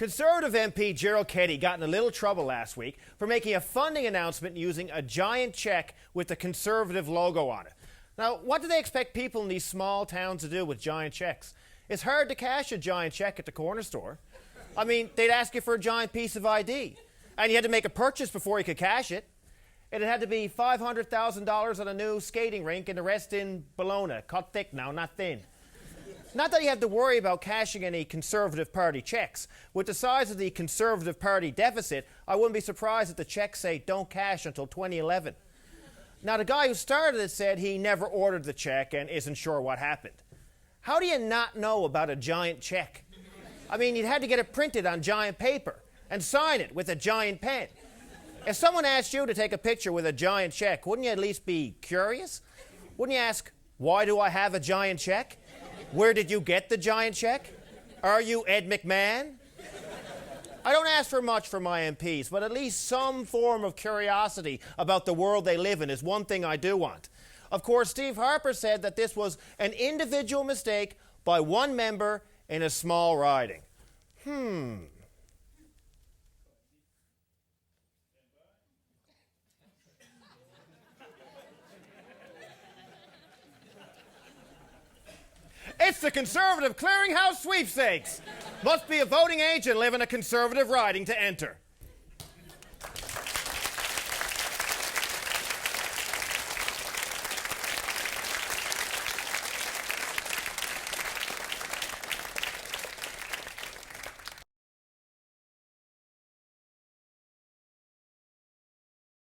Conservative MP Gerald Keddy got in a little trouble last week for making a funding announcement using a giant cheque with the Conservative logo on it. Now, what do they expect people in these small towns to do with giant cheques? It's hard to cash a giant cheque at the corner store. I mean, they'd ask you for a giant piece of ID, and you had to make a purchase before you could cash it. It had to be $500,000 on a new skating rink and the rest in Bologna. Cut thick now, not thin. Not that you have to worry about cashing any Conservative Party cheques. With the size of the Conservative Party deficit, I wouldn't be surprised if the cheques say don't cash until 2011. Now, the guy who started it said he never ordered the cheque and isn't sure what happened. How do you not know about a giant cheque? I mean, you'd had to get it printed on giant paper and sign it with a giant pen. If someone asked you to take a picture with a giant cheque, wouldn't you at least be curious? Wouldn't you ask, why do I have a giant cheque? Where did you get the giant cheque? Are you Ed McMahon? I don't ask for much from my MPs, but at least some form of curiosity about the world they live in is one thing I do want. Of course, Steve Harper said that this was an individual mistake by one member in a small riding. It's the Conservative Clearinghouse Sweepstakes. Must be a voting age and live in a Conservative riding to enter.